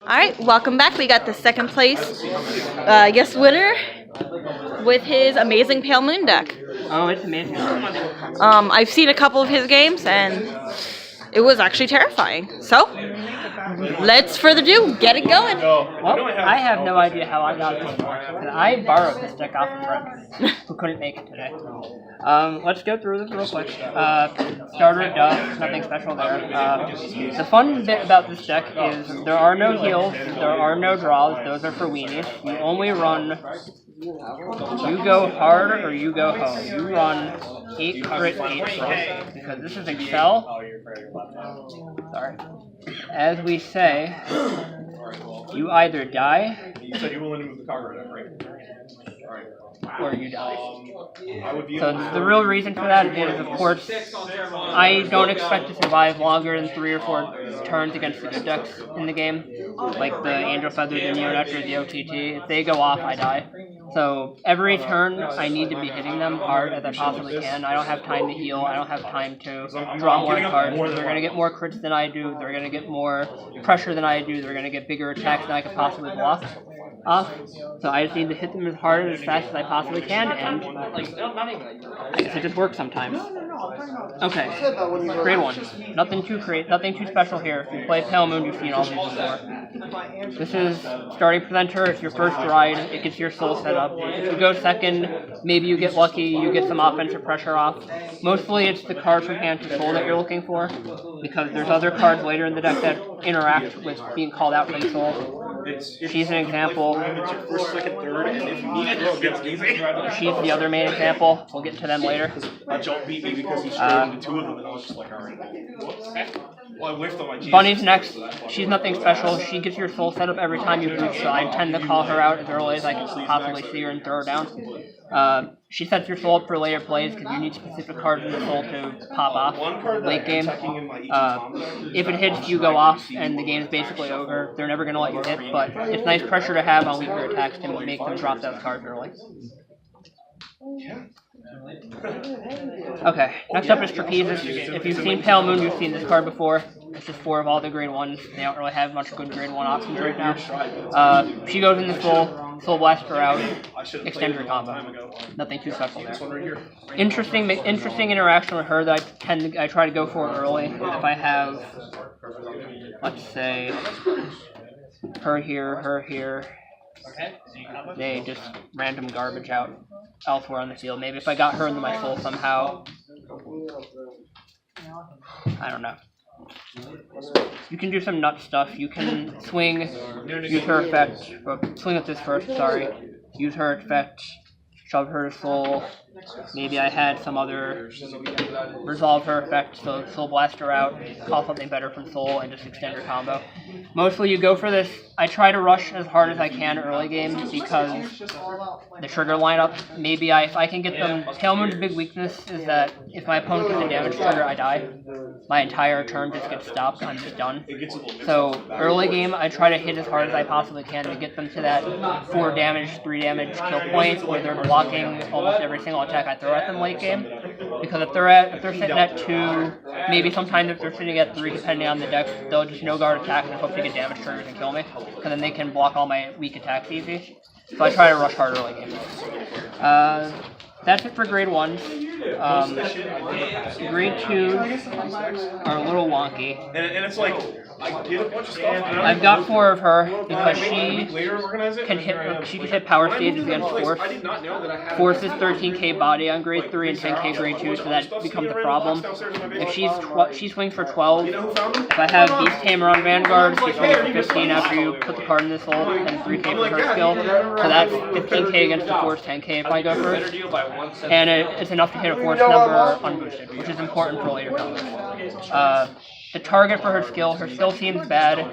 Alright, welcome back. We got the second place guest winner with his amazing Pale Moon deck. Oh, it's amazing. I've seen a couple of his games and it was actually terrifying. So, let's further ado, get it going. Well, I have no idea how I got this far. I borrowed this deck off a friend who couldn't make it today. Let's go through this real quick. Starter, nothing special there. The fun bit about this deck is there are no heals, there are no draws, those are for weenies. You only run, you go hard or you go home. You run 8 crit, 8 frost, because this is Excel. Sorry. As we say, you either die, So you're willing to move the card right, right? Alright. or you die. So the real reason for that is, of course, I don't expect to survive longer than 3 or 4 turns against the good decks in the game, like the Angel Feather, the Neonet, or the OTT. If they go off, I die. So every turn, I need to be hitting them hard as I possibly can. I don't have time to heal. I don't have time to draw more cards. They're going to get more crits than I do. They're going to get more pressure than I do. They're going to get bigger attacks than I could possibly block off. So I just need to hit them as hard and as fast as I possibly can, and it just works sometimes. Okay, grade 1. Nothing too special here. If you play Pale Moon, you've seen all these before. This is starting presenter. It's your first ride. It gets your soul set up. If you go second, maybe you get lucky. You get some offensive pressure off. Mostly, it's the card from hand to soul that you're looking for, because there's other cards later in the deck that interact with being called out from soul. She's an example. She's the other main example. We'll get to them later. Bunny's next. She's nothing special. She gets your soul set up every time you boost, so I tend to call her out as early as I can possibly see her and throw her down. She sets your soul up for later plays because you need specific cards in the soul to pop off late game. If it hits, you go off, and the game is basically over. They're never going to let you hit, but it's nice pressure to have on weaker attacks to make them drop those cards early. Okay, next up is Trapezes. If you've seen Pale Moon, you've seen this card before. It's just 4 of all the grade 1s. They don't really have much good grade 1 options right now. She goes in the Soul Blaster out, extend her combo. Nothing too special there. Interesting interaction with her that I try to go for early. If I have, let's say, her here, they just random garbage out elsewhere on the field. Maybe if I got her into my soul somehow, I don't know. You can do some nut stuff. You can swing, use her effect, swing with this first, sorry. Use her effect, shove her to soul. Maybe I had some other resolve her effect, so soul blast her out, call something better from soul, and just extend her combo. Mostly you go for this. I try to rush as hard as I can early game because the trigger lineup, maybe if I can get them. Pale Moon's big weakness is that if my opponent gets a damage trigger, I die. My entire turn just gets stopped, I'm just done. So early game, I try to hit as hard as I possibly can to get them to that 4 damage, 3 damage kill point where they're blocking almost every single attack I throw at them late game. Because if they're sitting at 2, maybe sometimes if they're sitting at 3, depending on the deck, they'll just no guard attack and hope to get damage triggers and kill me. Because then they can block all my weak attacks easy. So I try to rush hard early game. That's it for grade 1s. Grade 2s are a little wonky. And it's like, I did a bunch of stuff. I've got 4 of her because she can hit power stages against Force. Force is 13k body on grade 3 and 10k grade 2, so that becomes a problem. If she swings for 12, if I have Beast Tamer on Vanguard, she swings for 15 after you put the card in the soul, and 3k for her skill. So that's 15k against the Force, 10k if I go first. And it's enough to hit a Force number unboosted, which is important for later combos. The target for her skill seems bad,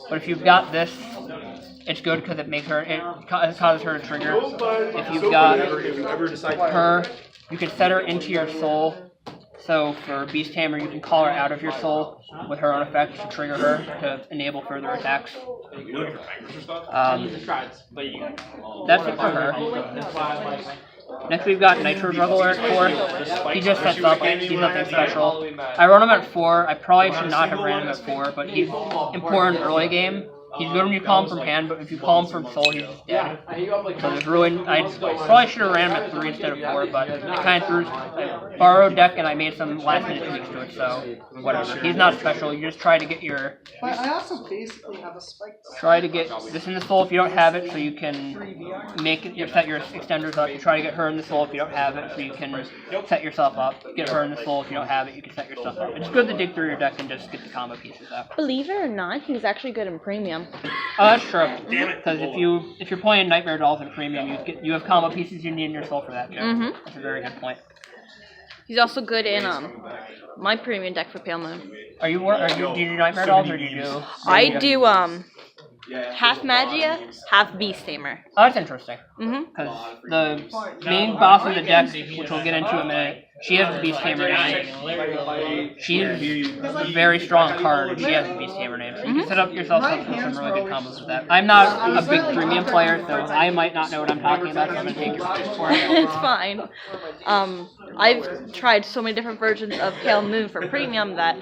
but if you've got this, it's good because it causes her to trigger. If you've got her, you can set her into your soul. So for Beast Tamer, you can call her out of your soul with her own effect to trigger her to enable further attacks. That's it for her. Next we've got Nitro Juggler at 4. He just sets up, he's nothing special. I run him at 4, I probably should not have ran him at 4, but he's important early game. He's good when you call him from hand, but if you call him from soul, he's just dead. So there's really, I probably should have ran him at 3 instead of 4, but I kind of threw, I borrowed deck and I made some last minute tweaks to it, so whatever. He's not special, you just try to get your... But I also basically have a spike. Try to get this in the soul if you don't have it, so you can make it, set your extenders up. You try to get her in the soul if you don't have it, so you can set yourself up. Get her in the soul if you don't have it, you can set yourself up. It's good to dig through your deck and just get the combo pieces out. Believe it or not, he's actually good in premium. Oh, that's true. Because if you're playing Nightmare Dolls in premium, you have combo pieces you need in your soul for that. That's a very good point. He's also good in my premium deck for Pale Moon. Do you do Nightmare Dolls or do you do? I do half Magia, half Beast Tamer. Oh, that's interesting. Because the main boss of the deck, which we'll get into in a minute, she has the Beast Tamer name. She's a very strong card, and she has the Beast Tamer name. So you can set up yourself up with some really good combos with that. I'm not a big premium player, so I might not know what I'm talking about, so I'm going to take your word for it. It's fine. I've tried so many different versions of Pale Moon for premium that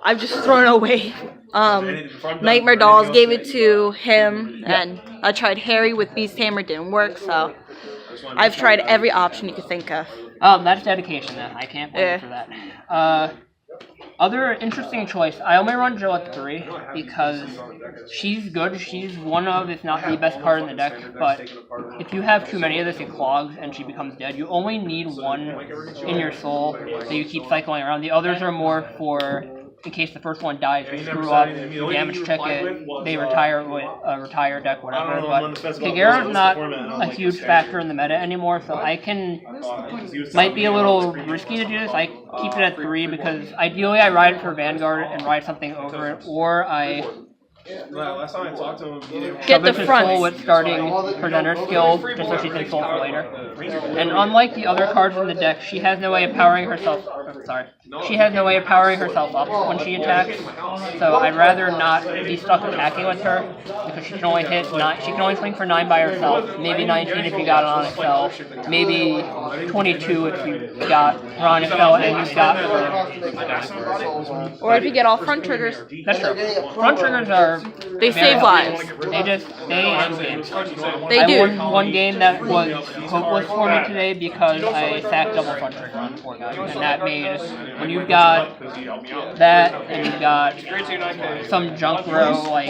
I've just thrown away. Nightmare Dolls gave it to him, and I tried Harry with Beast Tamer, didn't work, so I've tried every option you could think of. That's dedication then. I can't blame you for that. Other interesting choice, I only run Jill at 3 because she's good. She's one of, if not the best card in the deck, but if you have too many of this, it clogs and she becomes dead. You only need one in your soul that you keep cycling around. The others are more for in case the first one dies, you screw up, damage check it, they retire with a retire deck, whatever. But Kagera's not a huge factor in the meta anymore, so I can, might be a little risky to do this. I keep it at 3 because ideally I ride it for Vanguard and ride something over it, or I last time I talked to him, get the front soul with starting presenter skill just so she can soul for later. And unlike the other cards in the deck, she has no way of powering herself. She has no way of powering herself up when she attacks. So I'd rather not be stuck attacking with her because she can only hit 9. She can only swing for 9 by herself. Maybe 19 if you got it on Excel. Maybe 22 if you got her on Excel and you got her. Or if you get all front triggers. That's true. Front triggers are They save lives. They end games. They do. I won one game that was hopeless for me today because I sacked double front trigger on 4 guys, and that made, when you've got that and you've got some junk row like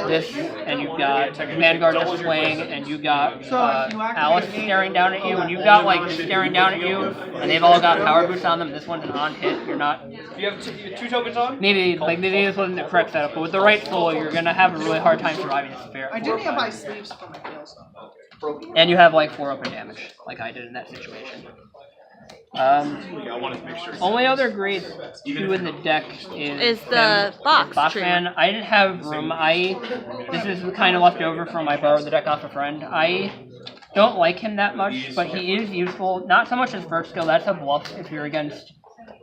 this, and you've got Vanguard just swing, and you've got Alice staring down at you, and you've got like staring down at you, and they've all got power boost on them. This one's an on hit. You're not. you have 2 tokens on? Maybe this wasn't the correct setup, but with the right soul, you're gonna have a really hard time surviving this affair. I didn't have my sleeves for my nails. And you have like 4 open damage, like I did in that situation. Only other grade 2 in the deck is the box Boxman. I didn't have room. This is kind of left over from I borrowed the deck off a friend. I don't like him that much, but he is useful. Not so much as first skill. That's a bluff if you're against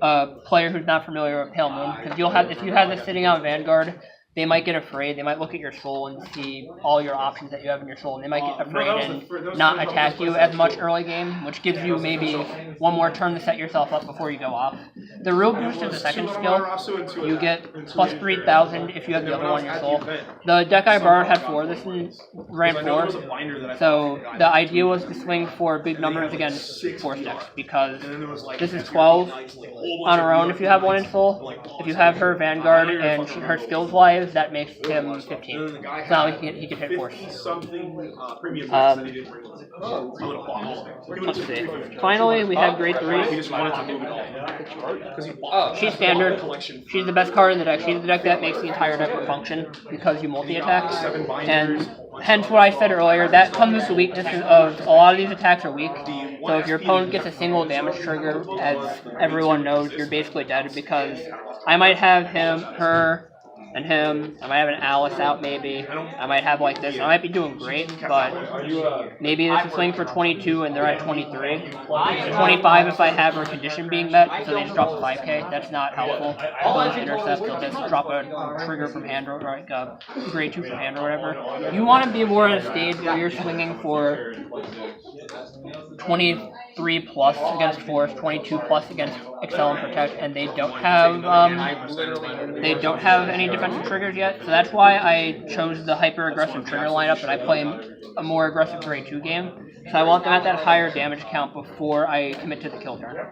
a player who's not familiar with Pale Moon, because if you have this sitting on Vanguard, they might get afraid. They might look at your soul and see all your options that you have in your soul, and they might get afraid and not attack you as much early game, which gives you maybe one more turn to set yourself up before you go off. The real boost is the second skill. You get plus 3,000 if you have the other one in your soul. The deck I borrowed had 4. This one ran 4. So the idea was to swing for big numbers against force decks, because this is 12 on her own if you have 1 in soul. If you have her Vanguard and her skills live, that makes him 15. So now he can hit force. Let's see. Finally, we have grade 3. She's standard. She's the best card in the deck. She's the deck that makes the entire deck function because you multi-attack. And hence what I said earlier, that comes with the weaknesses of a lot of these attacks are weak. So if your opponent gets a single damage trigger, as everyone knows, you're basically dead, because I might have him, her, and him. I might have an Alice out maybe. I might have like this. I might be doing great, but maybe this is swing for 22 and they're at 23. 25 if I have her condition being met, so they just drop a 5k. That's not helpful. They'll just intercept, they'll just drop a trigger from hand or like a grade 2 from hand or whatever. You want to be more at a stage where you're swinging for 20 3+ against Force, 22+ against Excel and Protect, and they don't have any defensive triggers yet. So that's why I chose the hyper aggressive trigger lineup, and I play a more aggressive grade 2 game. So I want them at that higher damage count before I commit to the kill turn.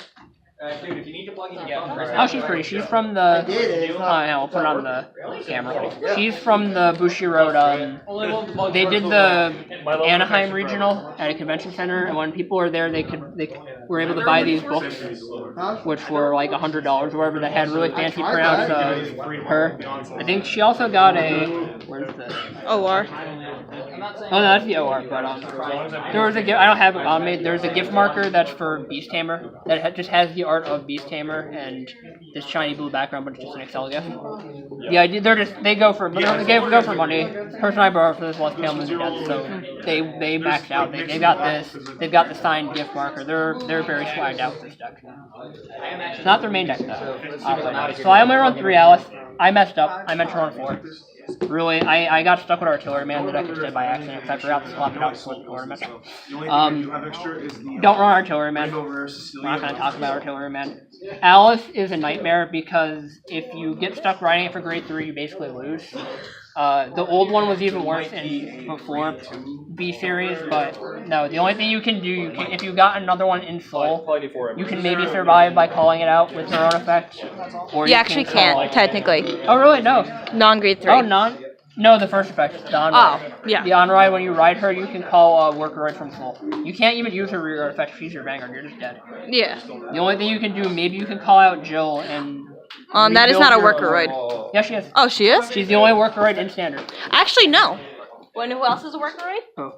Dude, if you need to plug in, yeah. Oh, she's pretty. She's from the. Yeah, we'll put it on the camera. She's from the Bushiroad. They did the Anaheim Regional at a convention center, and when people were there, they were able to buy these books, which were like $100 or whatever. That had really fancy printouts of her. I think she also got a. Where's the OR. Oh no, that's the OR. But there was a gift. I don't have it on me. There's a gift marker that's for Beast Tamer that just has the art of Beast Tamer and this shiny blue background, but it's just an Excel gift. The idea they go for money. The person I borrowed for this was Pale Moon Death, so they maxed out. They got this. They've got the signed gift marker. They're very swagged out with this deck. It's not their main deck though. So I only run 3 Alice. I messed up. I meant to run 4. Really, I got stuck with Artillery Man. The deck was dead by accident because I forgot to swap it out for the tournament. Don't run Artillery Man. We're not going to talk about Artillery Man. Alice is a nightmare because if you get stuck riding it for grade 3, you basically lose. The old one was even worse before B series, but no, the only thing you can do, if you got another one in Soul, you can maybe survive by calling it out with your own effect. Or You actually can't, technically. Oh really? No. Non-grade 3. Oh, no, the first effect, the on-ride. Oh, yeah. The on-ride, when you ride her, you can call Worker Ride from Soul. You can't even use her rear effect if she's your Vanguard, you're just dead. Yeah. The only thing you can do, maybe you can call out Jill and... That is not a worker roid. Yeah, she is. Oh, she is? She's the only worker roid in Standard. Actually, no. Who else is a worker roid?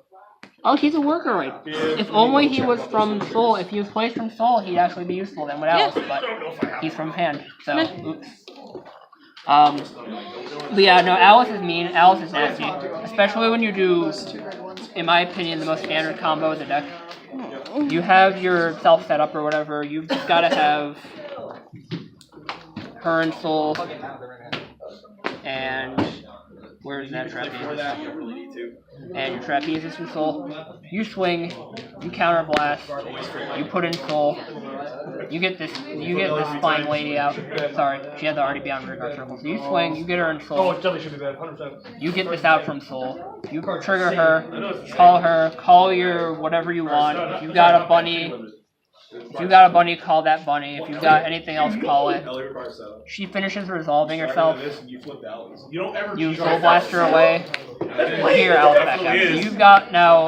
Oh, he's a worker roid. If only he was from Soul. If he was placed from Soul, he'd actually be useful then with Alice, but he's from Hand, so oops. But yeah, no, Alice is mean. Alice is nasty. Especially when you do, in my opinion, the most standard combo of the deck. You have yourself set up or whatever. You've just got to have her and Soul, and where's that trapeze? And your trapeze is in Soul. You swing, you counter blast, you put in Soul. You get this fine lady out. Sorry, she had to already be on rear guard circle. So you swing, you get her in Soul. Oh, it definitely should be bad, 100%. You get this out from Soul. You trigger her, call your whatever you want. If you got a bunny, call that bunny. If you've got anything else, call it. She finishes resolving herself. You Soul Blast her away. Here, Alice back up. So you've got now.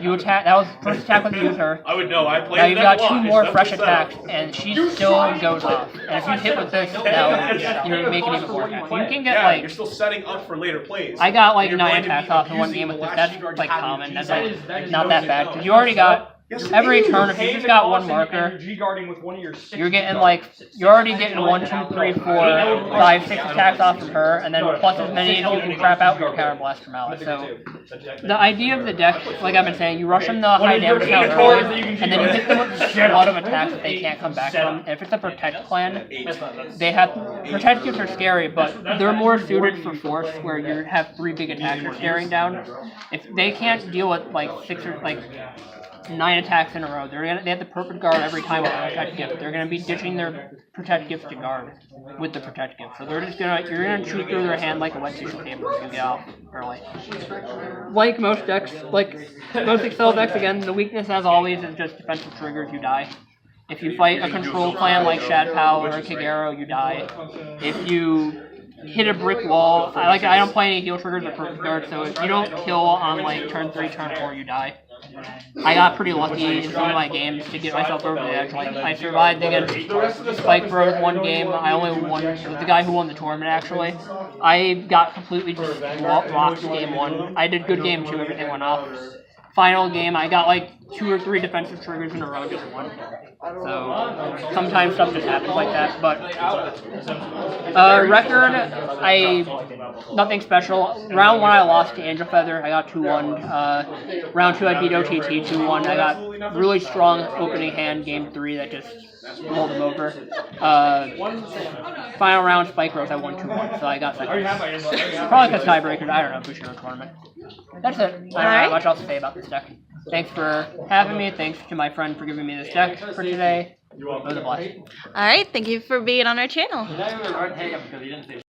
You attack. That was first attack with use her. I would know. I played. Now you've got 2 more fresh attacks, and she still goes off. And if you hit with this, now you're making even more attacks. So you can get like. You're still setting up for later plays. I got like 9 attacks off in one game with this. That's like common. That's like not that bad because you already got. Every turn, if you just got 1 marker, you're getting like, you're already getting 1, 2, 3, 4, 5, 6 attacks off from her, and then plus as many as you can crap out your counter blast from Alice. So, the idea of the deck, like I've been saying, you rush them the high damage count early, and then you hit them with a lot of attacks that they can't come back from. And if it's a Protect clan, Protect gifts are scary, but they're more suited for Force, where you have 3 big attacks you're staring down. If they can't deal with like 6 or like 9 attacks in a row. They have the perfect guard every time with the Protect gift. They're gonna be ditching their Protect gift to guard with the Protect gift. So you're gonna shoot through their hand like a wet tissue paper if you get out early. Like most decks, like most Excel decks, again, the weakness as always is just defensive triggers. You die. If you fight a control clan like Shad Pal or Kagero, you die. If you hit a brick wall, I don't play any heal triggers or perfect guard, so if you don't kill on like turn 3, turn 4, you die. I got pretty lucky in some of my games to get myself over the edge. Like, I survived against Spike Bros 1 game. I only won. It was the guy who won the tournament, actually. I got completely just rocked game 1. I did good game 2. Everything went off. Final game, I got like 2 or 3 defensive triggers in a row, just 1. So sometimes stuff just happens like that. But record, nothing special. Round 1 I lost to Angel Feather. I got 2-1. Round 2 I beat OTT 2-1. I got really strong opening hand game 3 that just rolled them over. Final round Spike Rose I won 2-1, so I got second. Probably because tiebreakers. I don't know. Bushiroad tournament. That's it. I don't have much else to say about this deck. Thanks for having me. Thanks to my friend for giving me this deck for today. It was a blast. All right, thank you for being on our channel.